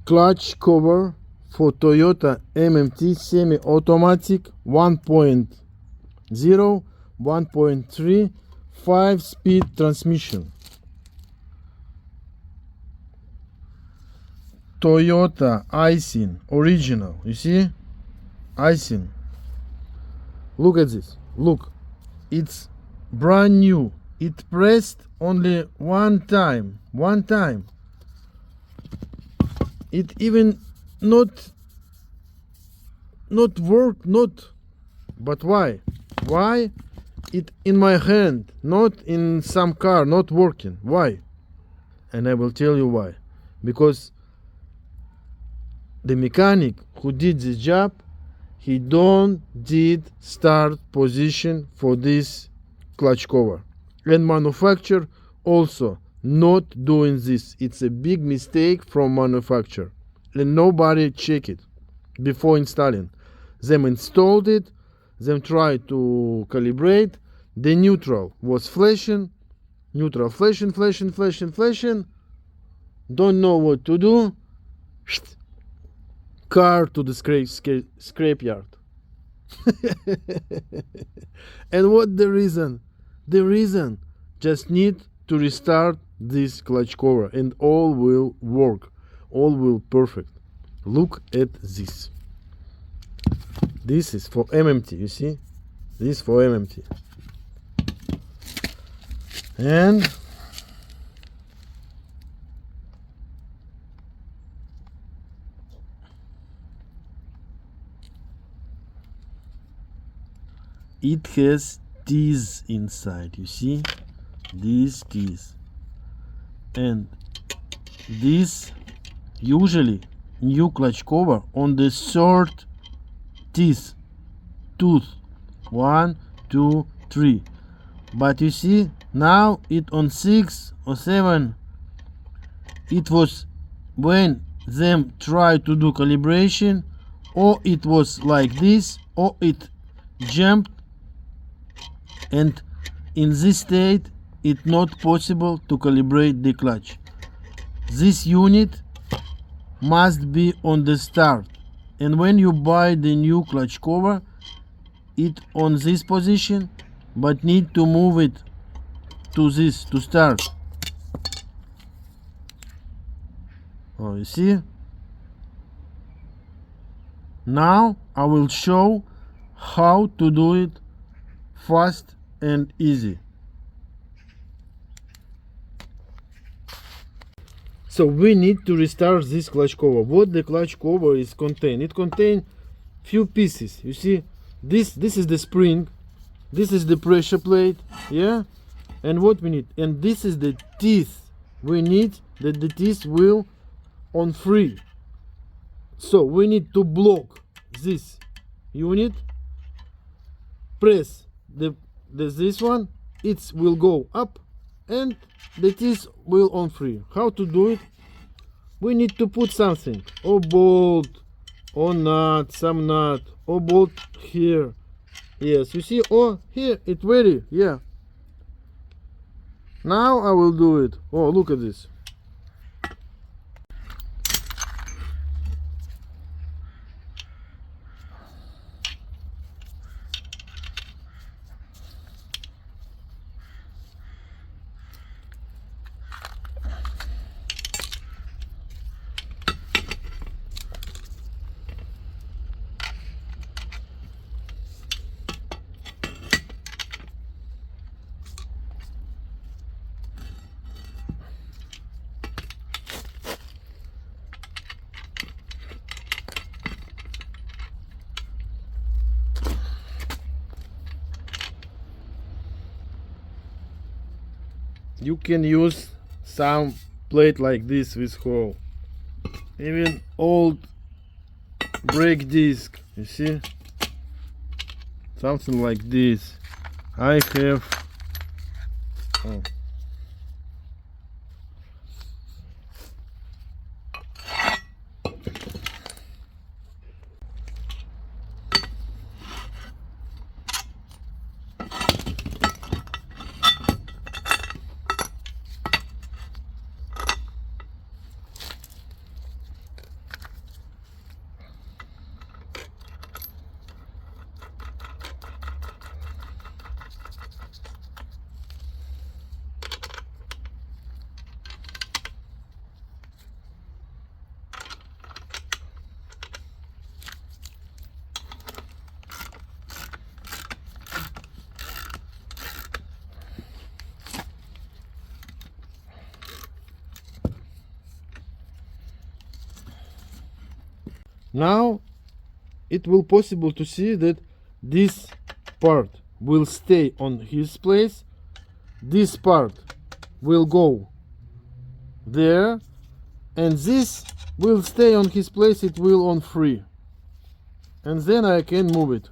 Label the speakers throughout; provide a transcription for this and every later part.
Speaker 1: clutch cover for Toyota MMT Semi Automatic 1.0, 1.3, 5-speed transmission. Toyota Aisin original. You see? Aisin. Look at this. Look. It's brand new. It pressed only one time. One time. It even not work, not. But why? Why? It in my hand, not in some car, not working. Why? And I will tell you why. Because the mechanic who did the job, he don't did start position for this clutch cover, and manufacturer also not doing this. It's a big mistake from manufacturer, and nobody check it before installing. Them installed it, them tried to calibrate. The neutral was flashing, neutral flashing. Don't know what to do. Car to the scrap yard. And what the reason? The reason, just need to restart this clutch cover and all will work, all will perfect. Look at this. This is for MMT, you see? This is for MMT. And it has teeth inside, you see? These teeth. And this usually new clutch cover on the third tooth. 1, 2, 3. But you see, now it on 6 or 7. It was when them try to do calibration, or it was like this, or it jumped, and in this state it's not possible to calibrate the clutch. This unit must be on the start, and when you buy the new clutch cover, it on this position, but need to move it to this to start. Oh, you see? Now I will show how to do it fast and easy. So we need to restart this clutch cover. What the clutch cover is contain? It contain few pieces. You see, this is the spring, this is the pressure plate, yeah. And what we need, and this is the teeth. We need that the teeth will on free. So we need to block this unit. Press this one. It will go up, and the teeth will on free. How to do it? We need to put something, or bolt, or nut, some nut, or bolt here. Yes, you see, or here it ready. Yeah. Now I will do it. Oh, look at this. You can use some plate like this with hole, even old brake disc, you see, something like this. I have Now it will possible to see that this part will stay on his place, this part will go there, and this will stay on his place, it will on free, and then I can move it.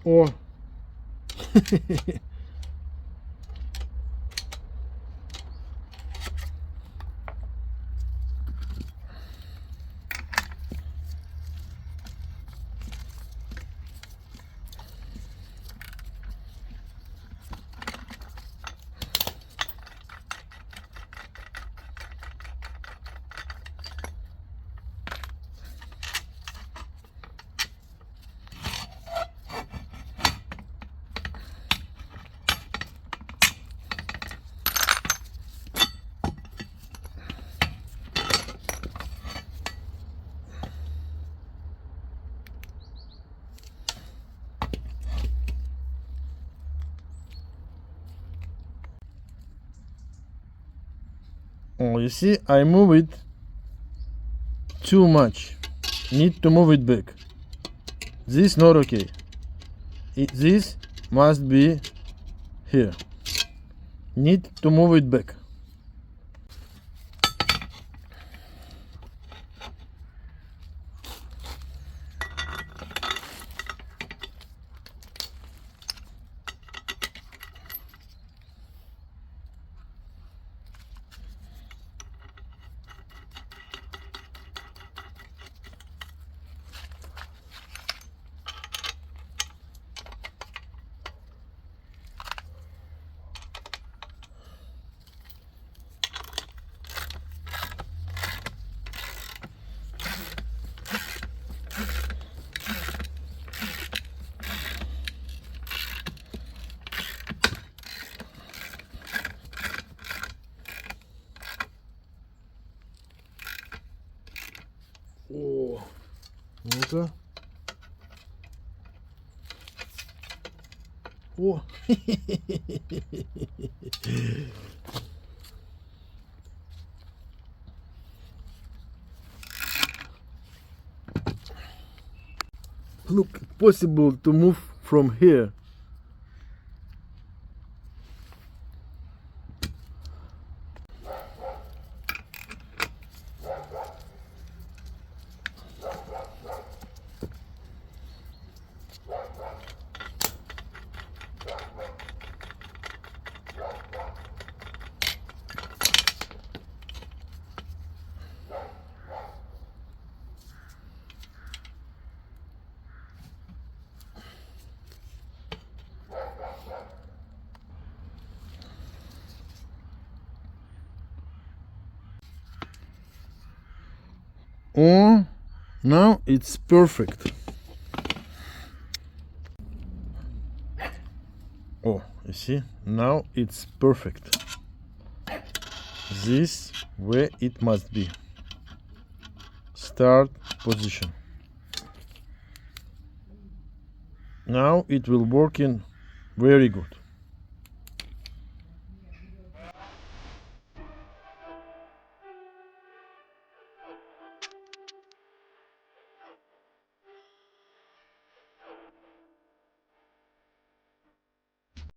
Speaker 1: О. Oh, you see, I move it too much. Need to move it back. This not okay. This must be here. Need to move it back. О, ну-ка. О. Look, possible to move from here. Oh, now it's perfect. Oh, you see, now it's perfect. This where it must be. Start position. Now it will work in very good.